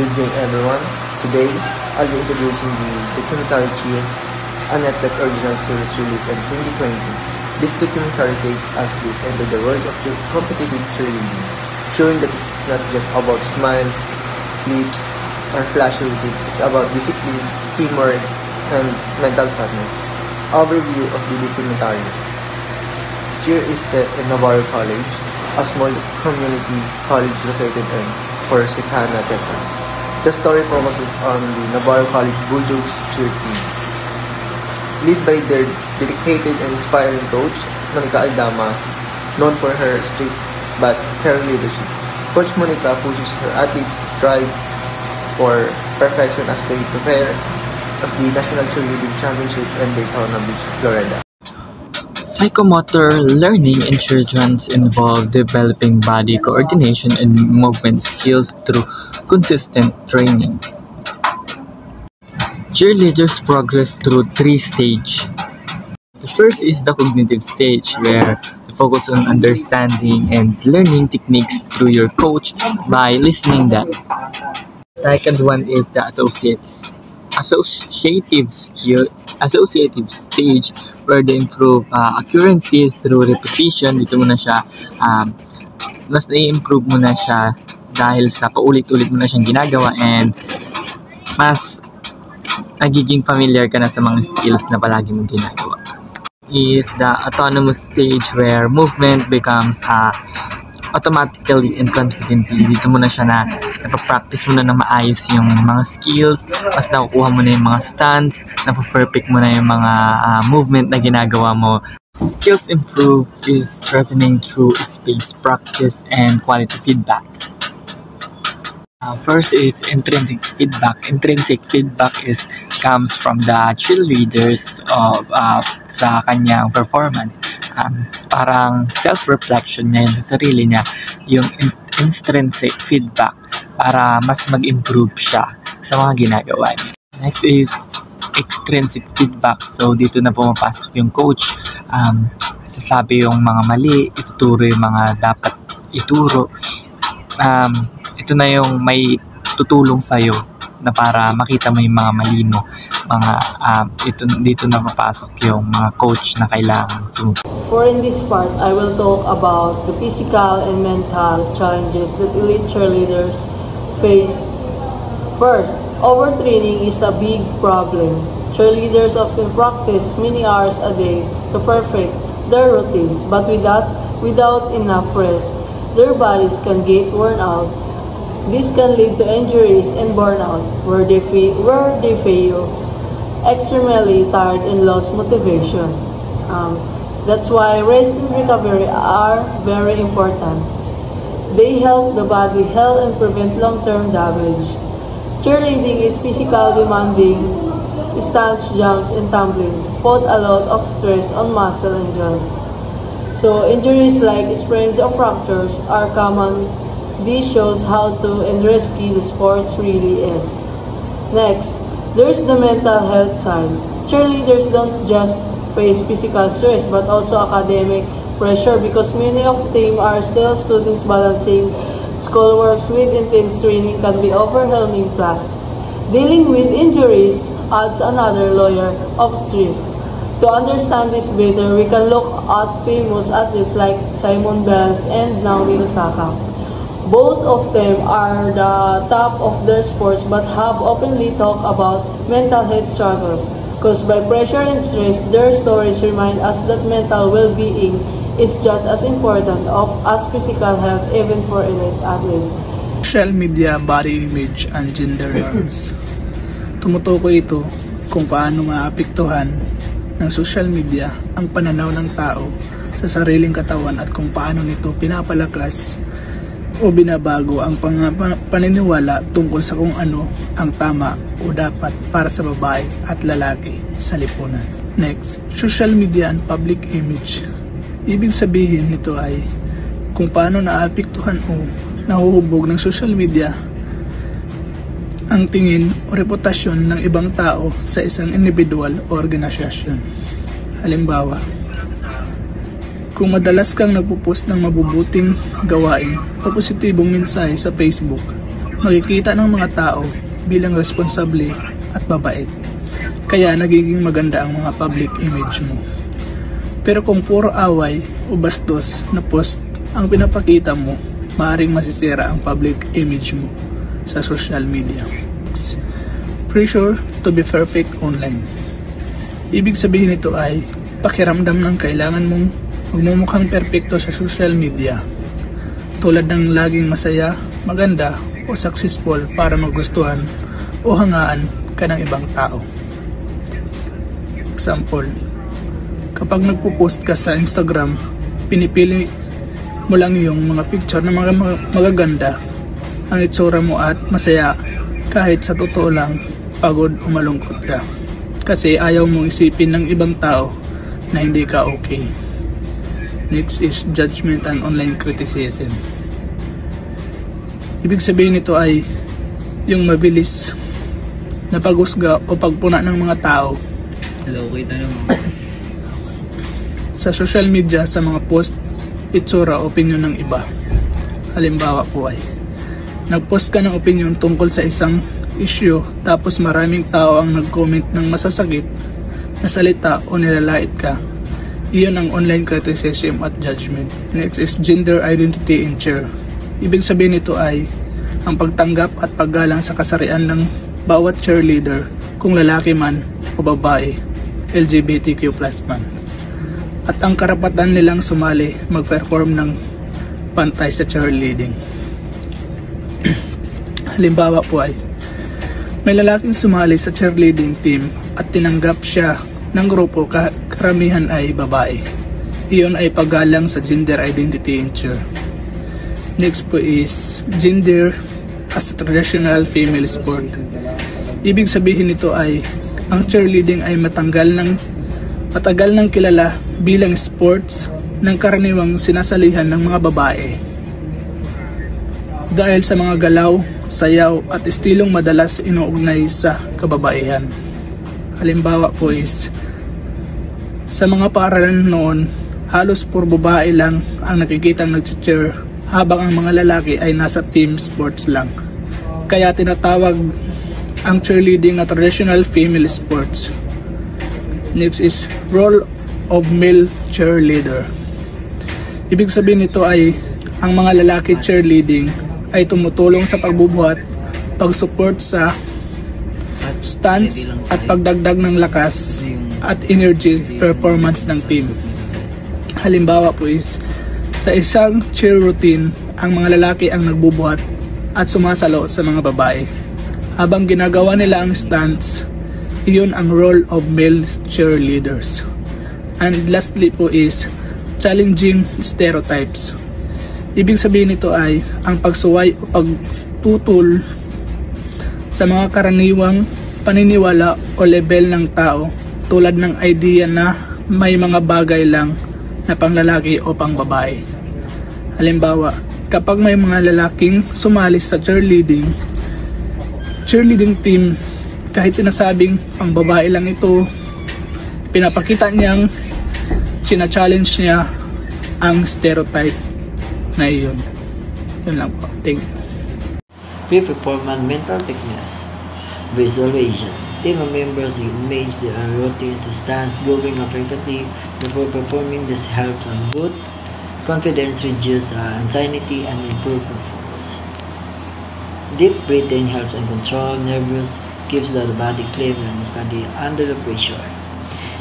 Good day everyone. Today, I'll be introducing the documentary Cheer, a Netflix original series released in 2020. This documentary takes us deep into the world of competitive cheerleading, showing that it's not just about smiles, lips, or flashy routines. It's about discipline, teamwork, and mental toughness. Overview of the documentary. Cheer is set in Navarro College, a small community college located in Corsicana, Texas. The story focuses on the Navarro College Bulldogs cheer team, led by their dedicated and inspiring coach, Monica Aldama, known for her strict but caring leadership. Coach Monica pushes her athletes to strive for perfection as they prepare of the National Cheerleading Championship in Daytona Beach, Florida. Psychomotor learning in children involve developing body coordination and movement skills through consistent training. Cheerleaders progress through three stages. The first is the cognitive stage, where you focus on understanding and learning techniques through your coach by listening them. Second one is the associative stage, where they improve accuracy through repetition. Dito mo na siya, mas na-improve mo na siya dahil sa paulit-ulit mo na siyang ginagawa, and mas nagiging familiar ka na sa mga skills na palagi mong ginagawa. Is the autonomous stage, where movement becomes automatically and confidently. Dito mo na siya na napapractice mo na maayos yung mga skills, mas nakukuha mo na yung mga stunts, napaperfect mo na yung mga movement na ginagawa mo. Skills improve is strengthening through space practice and quality feedback. First is intrinsic feedback. Intrinsic feedback comes from the cheerleaders of sa kanyang performance. Parang self-reflection niya yun sa sarili niya, yung intrinsic feedback, para mas mag-improve siya sa mga ginagawa niya. Next is extrinsic feedback. So dito na pumapasok yung coach, sasabi yung mga mali, ituturo yung mga dapat ituro. Ito na yung may tutulong sa'yo na para makita mo yung mga mali mo. Dito na papasok yung mga coach na kailangan sumunod. For in this part, I will talk about the physical and mental challenges that elite cheerleaders face. First, overtraining is a big problem. Cheerleaders often practice many hours a day to perfect their routines, but without enough rest, their bodies can get worn out. This can lead to injuries and burnout, where they feel extremely tired and lose motivation. That's why rest and recovery are very important. They help the body heal and prevent long-term damage. Cheerleading is physically demanding. Stunts, jumps, and tumbling put a lot of stress on muscle and joints. So injuries like sprains or fractures are common. This shows how risky the sports really is. Next, there's the mental health side. Cheerleaders don't just face physical stress but also academic pressure, because many of them are still students. Balancing schoolwork with intense training can be overwhelming. Plus, dealing with injuries adds another layer of stress. To understand this better, we can look at famous athletes like Simone Biles and Naomi Osaka. Both of them are the top of their sports but have openly talked about mental health struggles. Caused by pressure and stress, their stories remind us that mental well-being is just as important as physical health, even for elite athletes. Social media, body image, and gender norms. Tumutukoy ito kung paano maapektuhan ng social media ang pananaw ng tao sa sariling katawan at kung paano nito pinapalakas o binabago ang paniniwala tungkol sa kung ano ang tama o dapat para sa babae at lalaki sa lipunan. Next, social media and public image. Ibig sabihin nito ay kung paano naapektuhan o nahuhubog ng social media ang tingin o reputasyon ng ibang tao sa isang individual o organisasyon. Halimbawa, kung madalas kang nagpo-post ng mabubuting gawain o positibong mensahe sa Facebook, makikita ng mga tao bilang responsable at mabait. Kaya nagiging maganda ang mga public image mo. Pero kung puro away o bastos na post ang pinapakita mo, maaaring masisira ang public image mo sa social media. Pressure to be perfect online. Ibig sabihin nito ay pakiramdam ng kailangan mong magmumukhang perpekto sa social media, tulad ng laging masaya, maganda o successful para magustuhan o hangaan ka ng ibang tao. Example, kapag nagpo-post ka sa Instagram, pinipili mo lang yung mga picture na mga magaganda ang itsura mo at masaya kahit sa totoo lang pagod o malungkot ka. Kasi ayaw mong isipin ng ibang tao na hindi ka okay. Next is judgment and online criticism. Ibig sabihin nito ay yung mabilis na paghusga o pagpuna ng mga tao sa social media sa mga post, itsura, opinion ng iba. Halimbawa po ay nagpost ka ng opinion tungkol sa isang issue tapos maraming tao ang nag-comment ng masasakit na salita o nilalait ka. Iyon ang online criticism at judgment. Next is gender identity in cheer. Ibig sabihin nito ay ang pagtanggap at paggalang sa kasarian ng bawat cheerleader, kung lalaki man o babae, LGBTQ+ man. At ang karapatan nilang sumali mag-perform ng pantay sa cheerleading. Halimbawa po ay may lalaking sumali sa cheerleading team at tinanggap siya ng grupo, karamihan ay babae. Iyon ay paggalang sa gender identity in cheer. Next po is gender as a traditional female sport. Ibig sabihin nito ay ang cheerleading ay matagal nang kilala bilang sports ng karaniwang sinasalihan ng mga babae. Dahil sa mga galaw, sayaw at estilong madalas inuugnay sa kababaihan. Halimbawa po is sa mga paaralan noon, halos puro babae lang ang nakikitang nag-cheer habang ang mga lalaki ay nasa team sports lang. Kaya tinatawag ang cheerleading na traditional female sports. Next is role of male cheerleader. Ibig sabihin nito ay ang mga lalaki cheerleading ay tumutulong sa pagbubuhat, pag-support sa stunts at pagdagdag ng lakas at energy performance ng team. Halimbawa po is sa isang cheer routine, ang mga lalaki ang nagbubuhat at sumasalo sa mga babae. Habang ginagawa nila ang stunts, iyon ang role of male cheerleaders. And lastly po is challenging stereotypes. Ibig sabihin nito ay ang pagsuway o pagtutol sa mga karaniwang paniniwala o level ng tao, tulad ng idea na may mga bagay lang na panglalaki o pangbabae. Halimbawa, kapag may mga lalaking sumali sa cheerleading team, kahit sinasabing pang babae lang ito, pinapakita niyang sina-challenge niya ang stereotype na iyon. Yun lang po. Thank you. Pre-performance mental techniques. Visualization. Team members image their routines, stance, moving effectively before performing. This helps on both confidence, reduce anxiety, and improve performance. Deep breathing helps in control nervous, keeps the body clear and steady under the pressure.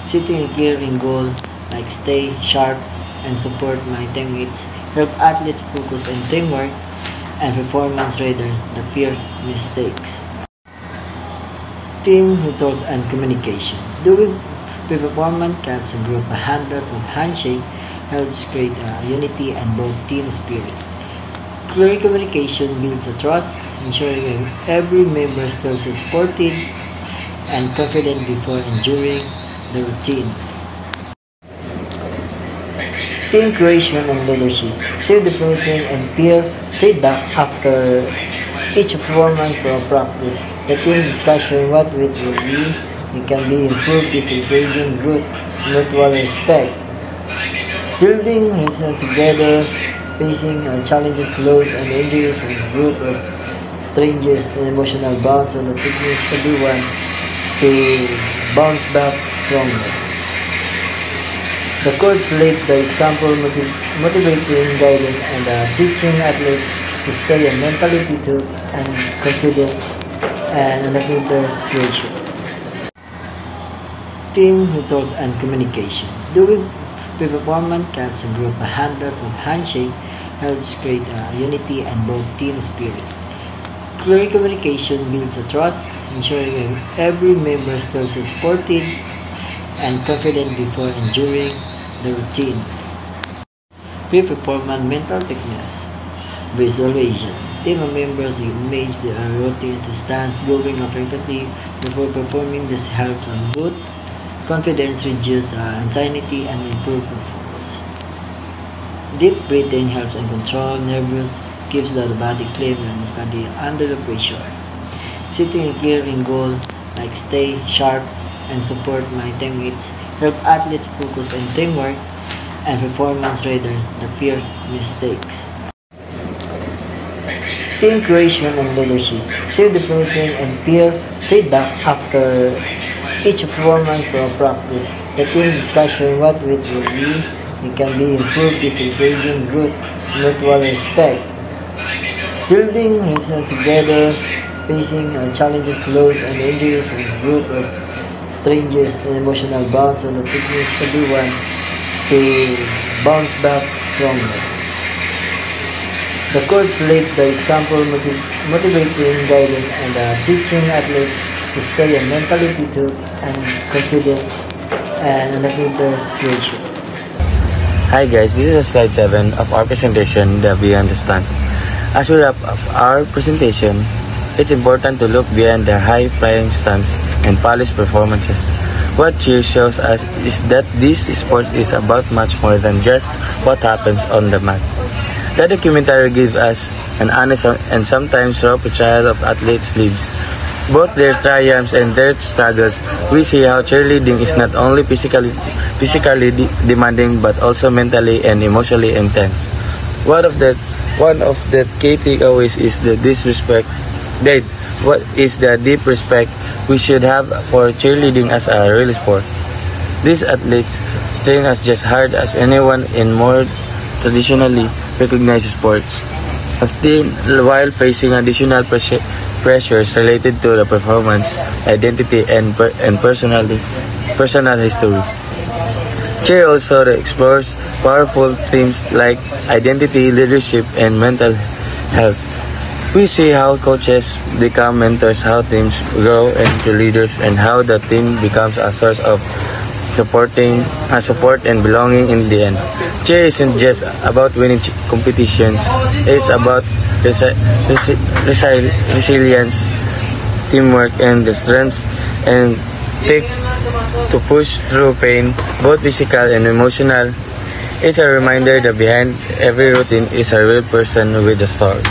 Setting a clear end goal like stay sharp and support my teammates help athletes focus on teamwork and performance rather than fear mistakes. Team rituals and communication. Doing pre-performance cuts and group handles of handshake helps create unity and both team spirit. Clear communication builds a trust, ensuring every member feels supported and confident before and during the routine. Team creation and leadership. Team development and peer feedback after each performance or practice. The team discussion what will be can be improved is encouraging growth, mutual respect. Building resilience together, facing challenges, loss, and injuries as group as strangers and emotional bonds so that it needs everyone to bounce back stronger. The coach leads the example, motivating, guiding, and teaching athletes to stay mentally fit and confident and under pressure. Team rituals and communication. Doing pre-performance cuts and group handles of handshake helps create unity and both team spirit. Clear communication builds a trust, ensuring every member feels supported and confident before and during the routine. Pre-performance mental techniques. Visualization. Team members image their routines, stance, going frequently before performing. This helps on both confidence, reduce anxiety, and improve performance. Deep breathing helps in control nervous, keeps the body clean and steady under the pressure. Setting a clear end goal like stay sharp and support my teammates help athletes focus on teamwork and performance rather than fear mistakes. Team creation and leadership. Team development and peer feedback after each performance or practice. The team discussion what it will be, it can be improved is encouraging growth, mutual respect. Building resilience together, facing challenges, loss, and injuries as group as strangers and emotional bonds so that it needs everyone to bounce back stronger. The coach leads the example, motivating, guiding, and teaching athletes to stay mentally fit and confident and under pressure. Hi guys, this is slide 7 of our presentation, the Beyond the Stunts. As we wrap up our presentation, it's important to look beyond the high-flying stunts and polished performances. What cheer shows us is that this sport is about much more than just what happens on the mat. The documentary gives us an honest and sometimes raw portrayal of athletes' lives. Both their triumphs and their struggles, we see how cheerleading is not only physically demanding but also mentally and emotionally intense. One of the key takeaways is the deep respect we should have for cheerleading as a real sport. These athletes train as just hard as anyone in more traditionally recognized sports, often while facing additional pressures related to the performance, identity, and personal history. Cheer also explores powerful themes like identity, leadership, and mental health. We see how coaches become mentors, how teams grow into leaders, and how the team becomes a source of support and belonging in the end. Cheer isn't just about winning competitions, it's about resilience, teamwork, and the strength and takes to push through pain, both physical and emotional. It's a reminder that behind every routine is a real person with a story.